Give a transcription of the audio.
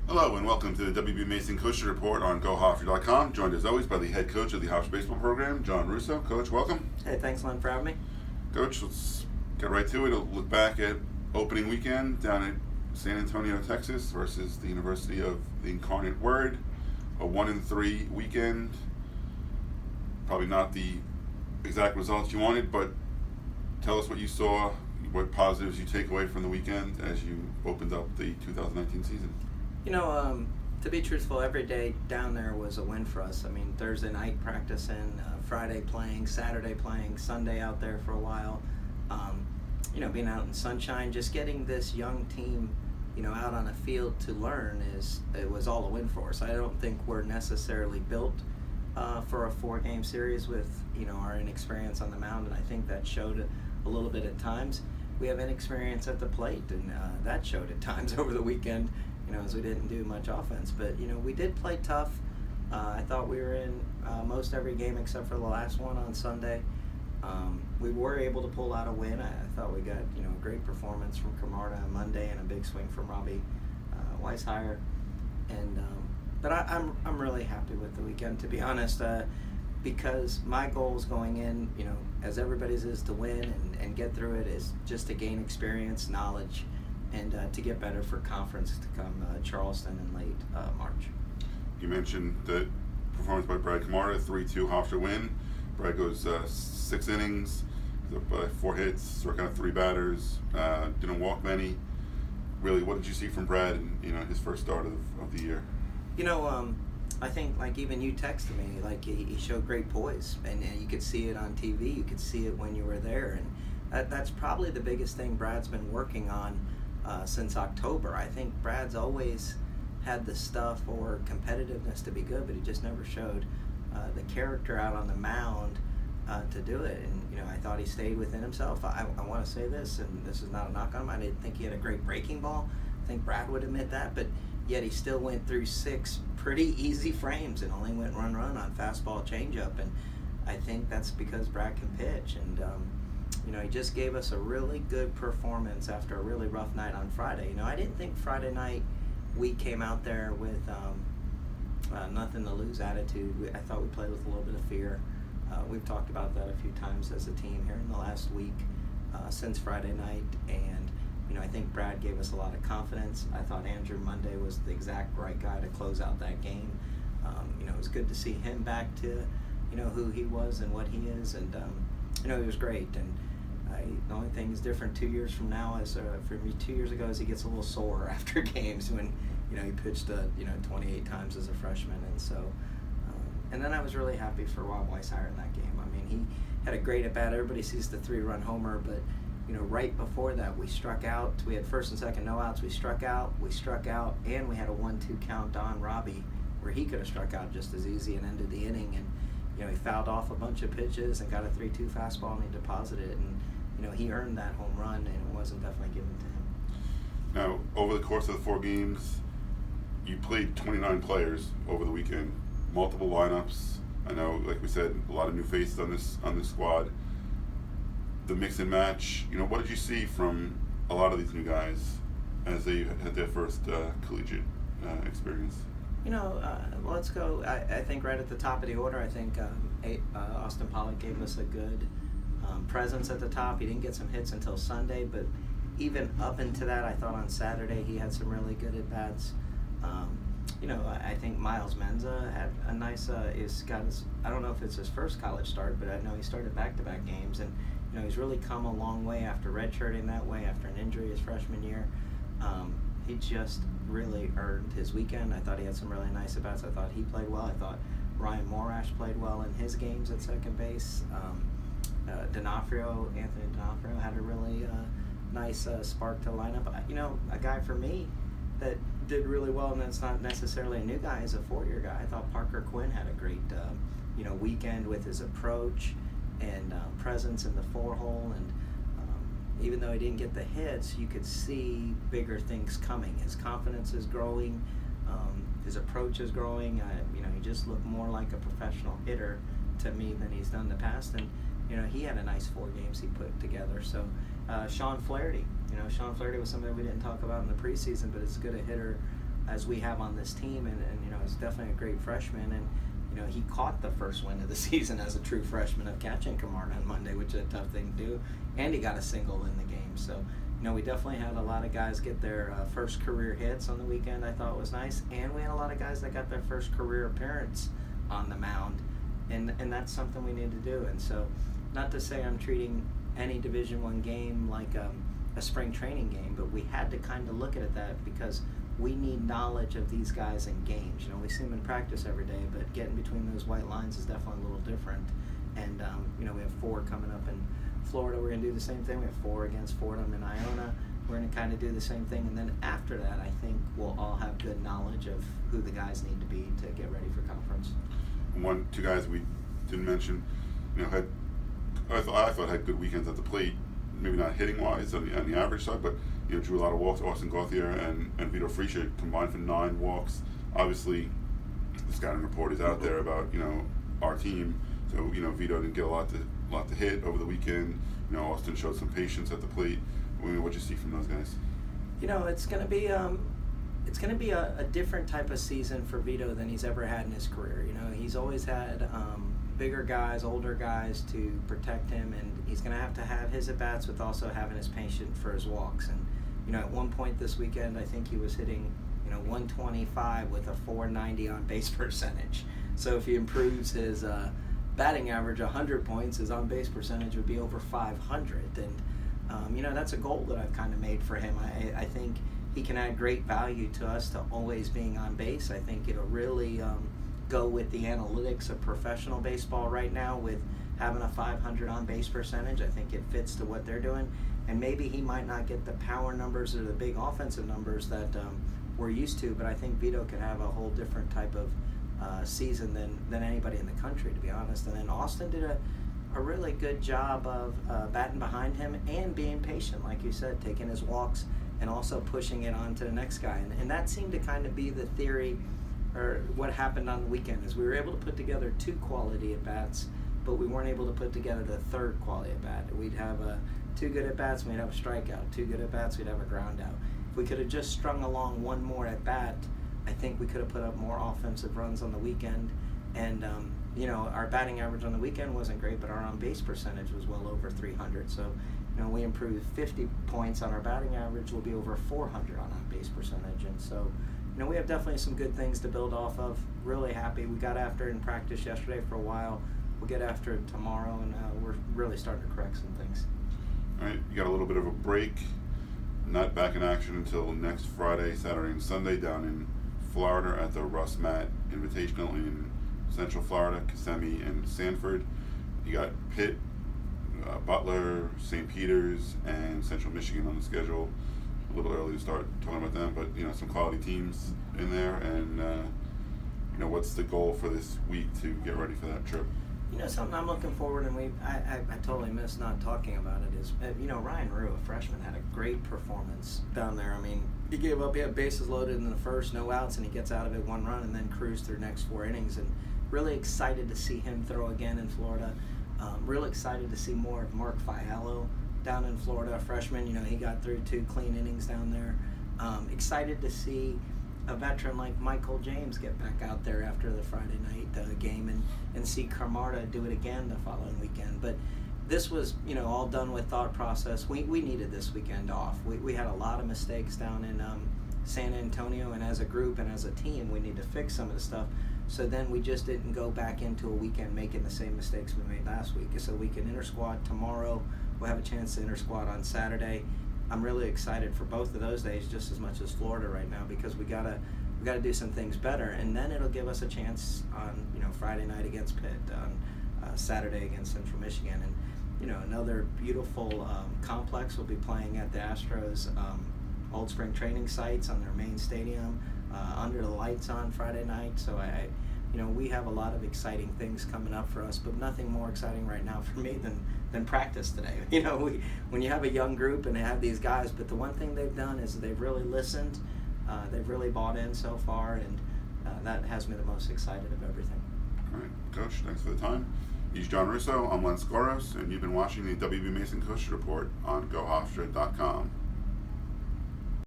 Hello and welcome to the WB Mason Coaching Report on GoHofstra.com. Joined as always by the head coach of the Hofstra baseball program, John Russo. Coach, welcome. Hey, thanks, Len, for having me. Coach, let's get right to it. Look back at opening weekend down at San Antonio, Texas versus the University of the Incarnate Word. A 1-3 weekend. Probably not the exact results you wanted, but tell us what you saw, what positives you take away from the weekend as you opened up the 2019 season. To be truthful, every day down there was a win for us. I mean, Thursday night practicing, Friday playing, Saturday playing, Sunday out there for a while. Being out in sunshine, just getting this young team, out on a field to learn it was all a win for us. I don't think we're necessarily built for a 4-game series with, our inexperience on the mound, and I think that showed a little bit at times. We have inexperience at the plate, and that showed at times over the weekend, as we didn't do much offense. But, we did play tough. I thought we were in most every game except for the last one on Sunday. We were able to pull out a win. I thought we got, a great performance from Camarda on Monday and a big swing from Robbie Weishire. But I'm really happy with the weekend, to be honest, because my goals going in, as everybody's is to win and get through it, is just to gain experience, knowledge, and to get better for conference to come Charleston in late March. You mentioned the performance by Brad Camarda, 3-2 Hofstra win. Brad goes 6 innings, 4 hits, struck out 3 batters, didn't walk many. Really, what did you see from Brad in his first start of the year? I think, even you texted me, he showed great poise, and you could see it on TV. You could see it when you were there, and that's probably the biggest thing Brad's been working on since October. I think Brad's always had the stuff or competitiveness to be good, but he just never showed the character out on the mound to do it. And I thought he stayed within himself. I want to say this, and this is not a knock on him. I didn't think he had a great breaking ball. I think Brad would admit that, but yet he still went through 6 pretty easy frames and only went run on fastball changeup. And I think that's because Brad can pitch. And he just gave us a really good performance after a really rough night on Friday. I didn't think Friday night we came out there with nothing to lose attitude. I thought we played with a little bit of fear. We've talked about that a few times as a team here in the last week since Friday night, and I think Brad gave us a lot of confidence. I thought Andrew Monday was the exact right guy to close out that game. It was good to see him back to who he was and what he is, and he was great. And the only thing is different 2 years from now is for me 2 years ago is he gets a little sore after games when he pitched 28 times as a freshman. And so and then I was really happy for Rob Weishire in that game. I mean, he had a great at bat. Everybody sees the 3-run homer, but right before that we struck out. We had first and second no outs. We struck out, and we had a 1-2 count on Robbie where he could have struck out just as easy and ended the inning. And he fouled off a bunch of pitches and got a 3-2 fastball, and he deposited it. And he earned that home run, and it wasn't definitely given to him. Now, over the course of the 4 games, you played 29 players over the weekend, multiple lineups. I know, like we said, a lot of new faces on this squad. The mix and match, what did you see from a lot of these new guys as they had their first collegiate experience? Let's go. I think right at the top of the order, I think Austin Pollock gave us a good presence at the top. He didn't get some hits until Sunday, but even up into that, I thought on Saturday he had some really good at-bats. I think Miles Menza had a nice, I don't know if it's his first college start, but I know he started back-to-back games, and he's really come a long way after redshirting that way after an injury his freshman year. He just really earned his weekend. I thought he had some really nice at-bats. I thought he played well. I thought Ryan Morash played well in his games at second base. Anthony D'Onofrio had a really nice spark to lineup. A guy for me that did really well, and that's not necessarily a new guy, is a 4-year guy. I thought Parker Quinn had a great weekend with his approach and presence in the 4-hole, and even though he didn't get the hits, you could see bigger things coming. His confidence is growing, his approach is growing. He just looked more like a professional hitter to me than he's done in the past, and he had a nice 4 games he put together. So Sean Flaherty was somebody we didn't talk about in the preseason, but as good a hitter as we have on this team, and he's definitely a great freshman, and he caught the first win of the season as a true freshman of catching Camarda on Monday, which is a tough thing to do, and he got a single in the game. So, we definitely had a lot of guys get their first career hits on the weekend. I thought was nice, and we had a lot of guys that got their first career appearance on the mound, and that's something we need to do. And so, not to say I'm treating any Division I game like a spring training game, but we had to kind of look at it that because we need knowledge of these guys in games. We see them in practice every day, but getting between those white lines is definitely a little different. And we have 4 coming up in Florida. We're going to do the same thing. We have 4 against Fordham and Iona. We're going to kind of do the same thing, and then after that, I think we'll all have good knowledge of who the guys need to be to get ready for conference. 2 guys we didn't mention, I thought had good weekends at the plate. Maybe not hitting wise on the average side, but drew a lot of walks. Austin Gauthier and Vito Frecia combined for 9 walks. Obviously, the scouting report is out there about our team. So Vito didn't get a lot to hit over the weekend. Austin showed some patience at the plate. What'd you see from those guys? It's going to be a different type of season for Vito than he's ever had in his career. He's always had bigger guys, older guys to protect him, and he's going to have his at-bats with also having his patience for his walks. And at one point this weekend, I think he was hitting 125 with a 490 on base percentage. So if he improves his batting average 100 points, his on base percentage would be over 500. And that's a goal that I've kind of made for him. I think he can add great value to us to always being on base. I think it'll really go with the analytics of professional baseball right now with having a 500 on base percentage. I think it fits to what they're doing. And maybe he might not get the power numbers or the big offensive numbers that we're used to, but I think Vito could have a whole different type of season than anybody in the country, to be honest. And then Austin did a really good job of batting behind him and being patient, like you said, taking his walks and also pushing it on to the next guy. And that seemed to kind of be the theory, or what happened on the weekend, is we were able to put together 2 quality at-bats, but we weren't able to put together the 3rd quality at-bat. We'd have 2 good at-bats, we'd have a strikeout. 2 good at-bats, we'd have a ground out. If we could have just strung along 1 more at-bat, I think we could have put up more offensive runs on the weekend. And our batting average on the weekend wasn't great, but our on-base percentage was well over 300. So, we improved 50 points on our batting average. We'll be over 400 on on-base percentage. And so, we have definitely some good things to build off of. Really happy. We got after it in practice yesterday for a while. We'll get after it tomorrow, and we're really starting to correct some things. All right, you got a little bit of a break. Not back in action until next Friday, Saturday, and Sunday down in Florida at the Russ Matt Invitational in Central Florida, Kissimmee, and Sanford. You got Pitt, Butler, St. Peter's, and Central Michigan on the schedule. A little early to start talking about them, but some quality teams in there. And what's the goal for this week to get ready for that trip? Something I'm looking forward, and I totally missed not talking about it, is Ryan Rue, a freshman, had a great performance down there. I mean, he gave up, he had bases loaded in the first, no outs, and he gets out of it 1 run and then cruised through the next 4 innings. And really excited to see him throw again in Florida. Really excited to see more of Mark Fiallo down in Florida, a freshman. He got through 2 clean innings down there. Excited to see a veteran like Michael James get back out there after the Friday night game and see Camarda do it again the following weekend. But this was, all done with thought process. We needed this weekend off. We had a lot of mistakes down in San Antonio, and as a group and as a team, we need to fix some of the stuff. So then we just didn't go back into a weekend making the same mistakes we made last week. So we can inter-squad tomorrow. We'll have a chance to inter-squad on Saturday. I'm really excited for both of those days just as much as Florida right now, because we gotta do some things better, and then it'll give us a chance on Friday night against Pitt, on Saturday against Central Michigan, and another beautiful complex. We'll be playing at the Astros old spring training sites on their main stadium, under the lights on Friday night. So we have a lot of exciting things coming up for us, but nothing more exciting right now for me than practice today. When you have a young group and they have these guys, but the one thing they've done is they've really listened, they've really bought in so far, and that has me the most excited of everything. All right, Coach, thanks for the time. He's John Russo, I'm Len Skoros, and you've been watching the WB Mason Coach Report on GoHofstra.com.